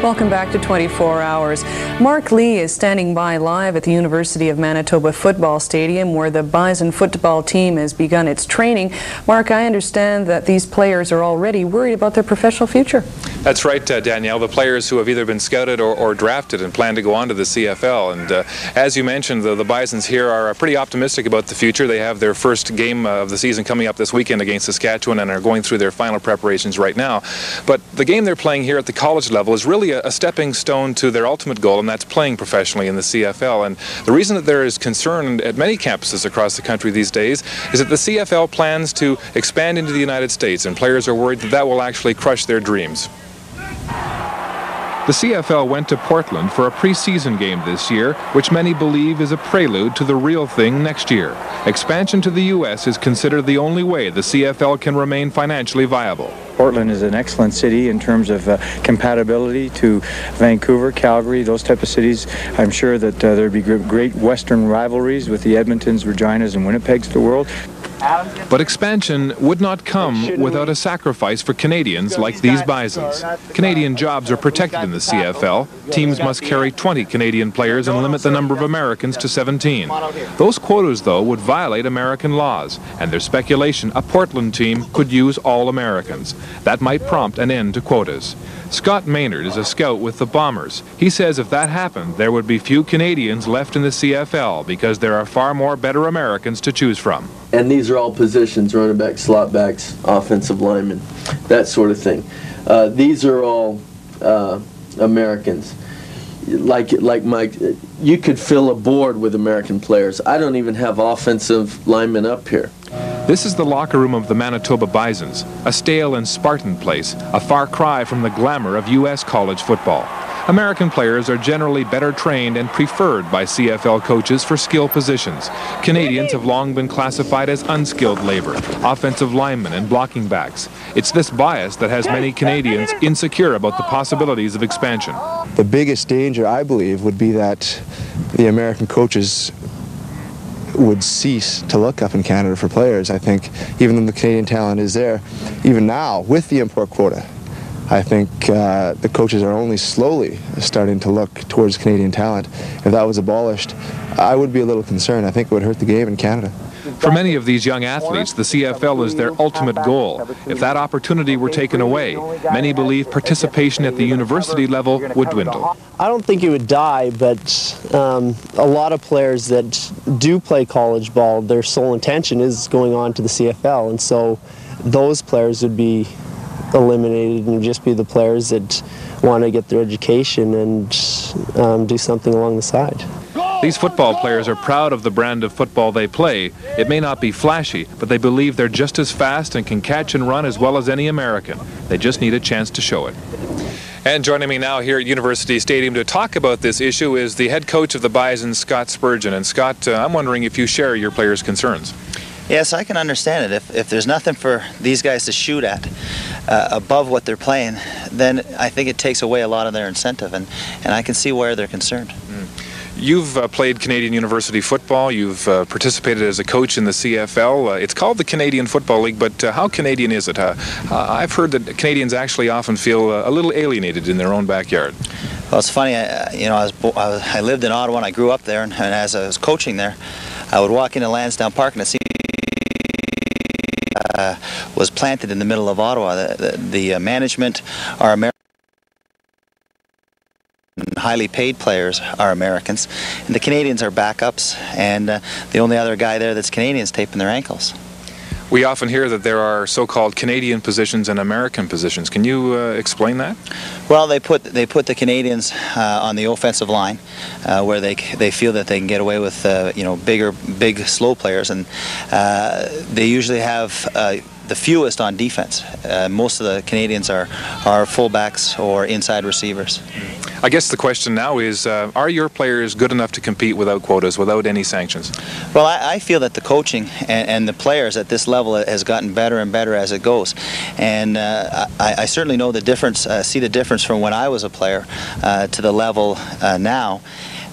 Welcome back to 24 Hours. Mark Lee is standing by live at the University of Manitoba Football Stadium where the Bison football team has begun its training. Mark, I understand that these players are already worried about their professional future. That's right, Danielle. The players who have either been scouted or drafted and plan to go on to the CFL. And as you mentioned, the Bisons here are pretty optimistic about the future. They have their first game of the season coming up this weekend against Saskatchewan and are going through their final preparations right now. But the game they're playing here at the college level is really a stepping stone to their ultimate goal, and that's playing professionally in the CFL. And the reason that there is concern at many campuses across the country these days is that the CFL plans to expand into the United States, and players are worried that that will actually crush their dreams. The CFL went to Portland for a preseason game this year, which many believe is a prelude to the real thing next year. Expansion to the U.S. is considered the only way the CFL can remain financially viable. Portland is an excellent city in terms of compatibility to Vancouver, Calgary, those type of cities. I'm sure that there'd be great Western rivalries with the Edmontons, Reginas, and Winnipegs of the world. But expansion would not come without a sacrifice for Canadians like these Bisons. Canadian jobs are protected in the CFL. Teams must carry 20 Canadian players and limit the number of Americans to 17. Those quotas, though, would violate American laws, and there's speculation a Portland team could use all Americans. That might prompt an end to quotas. Scott Maynard is a scout with the Bombers. He says if that happened, there would be few Canadians left in the CFL because there are far more better Americans to choose from. And these are all positions: running back, slot backs, offensive linemen, that sort of thing. These are all Americans. Like Mike, you could fill a board with American players. I don't even have offensive linemen up here. This is the locker room of the Manitoba Bisons, a stale and Spartan place, a far cry from the glamour of U.S. college football. American players are generally better trained and preferred by CFL coaches for skill positions. Canadians have long been classified as unskilled labor, offensive linemen and blocking backs. It's this bias that has many Canadians insecure about the possibilities of expansion. The biggest danger, I believe, would be that the American coaches would cease to look up in Canada for players. I think even though the Canadian talent is there, even now with the import quota, I think the coaches are only slowly starting to look towards Canadian talent. If that was abolished, I would be a little concerned. I think it would hurt the game in Canada. For many of these young athletes, the CFL is their ultimate goal. If that opportunity were taken away, many believe participation at the university level would dwindle. I don't think it would die, but a lot of players that do play college ball, their sole intention is going on to the CFL, and so those players would be eliminated and just be the players that want to get their education and do something along the side. These football players are proud of the brand of football they play. It may not be flashy, but they believe they're just as fast and can catch and run as well as any American. They just need a chance to show it. And joining me now here at University Stadium to talk about this issue is the head coach of the Bison, Scott Spurgeon. And Scott, I'm wondering if you share your players' concerns. Yes, I can understand it. If there's nothing for these guys to shoot at above what they're playing, then I think it takes away a lot of their incentive, and I can see where they're concerned. You've played Canadian university football. You've participated as a coach in the CFL. It's called the Canadian Football League, but how Canadian is it? I've heard that Canadians actually often feel a little alienated in their own backyard. Well, it's funny. I lived in Ottawa and I grew up there, and as I was coaching there, I would walk into Lansdowne Park and it seemed was planted in the middle of Ottawa. The management are American. Highly paid players are Americans, and the Canadians are backups, and the only other guy there that's Canadian is taping their ankles. We often hear that there are so-called Canadian positions and American positions. Can you explain that? Well, they put the Canadians on the offensive line, where they feel that they can get away with big slow players, and they usually have the fewest on defense. Most of the Canadians are fullbacks or inside receivers. I guess the question now is, are your players good enough to compete without quotas, without any sanctions? Well, I feel that the coaching and the players at this level has gotten better and better as it goes. And I certainly know the difference, see the difference from when I was a player to the level now.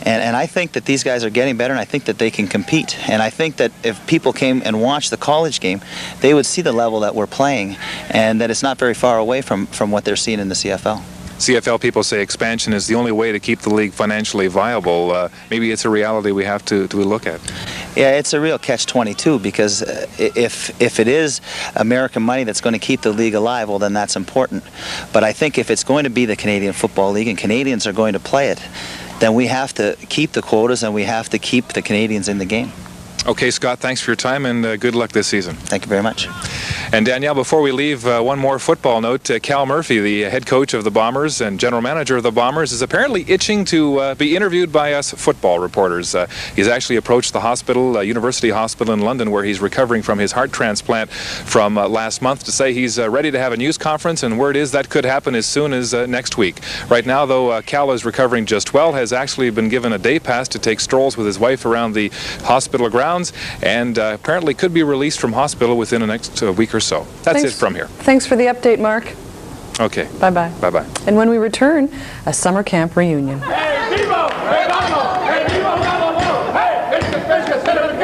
And I think that these guys are getting better, and I think that they can compete. And I think that if people came and watched the college game, they would see the level that we're playing, and that it's not very far away from what they're seeing in the CFL. CFL people say expansion is the only way to keep the league financially viable. Maybe it's a reality we have to look at. Yeah, it's a real catch-22 because if it is American money that's going to keep the league alive, well, then that's important. But I think if it's going to be the Canadian Football League and Canadians are going to play it, then we have to keep the quotas and we have to keep the Canadians in the game. Okay, Scott, thanks for your time and good luck this season. Thank you very much. And Danielle, before we leave, one more football note. Cal Murphy, the head coach of the Bombers and general manager of the Bombers, is apparently itching to be interviewed by us football reporters. He's actually approached the hospital, University Hospital in London, where he's recovering from his heart transplant from last month, to say he's ready to have a news conference, and word is that could happen as soon as next week. Right now, though, Cal is recovering just well, has actually been given a day pass to take strolls with his wife around the hospital grounds, and apparently could be released from hospital within the next week or so. That's it from here. Thanks for the update, Mark. Okay. Bye-bye. Bye-bye. And when we return, a summer camp reunion. Hey, vivo! Hey, vamos! Hey, vivo, vamos! Hey,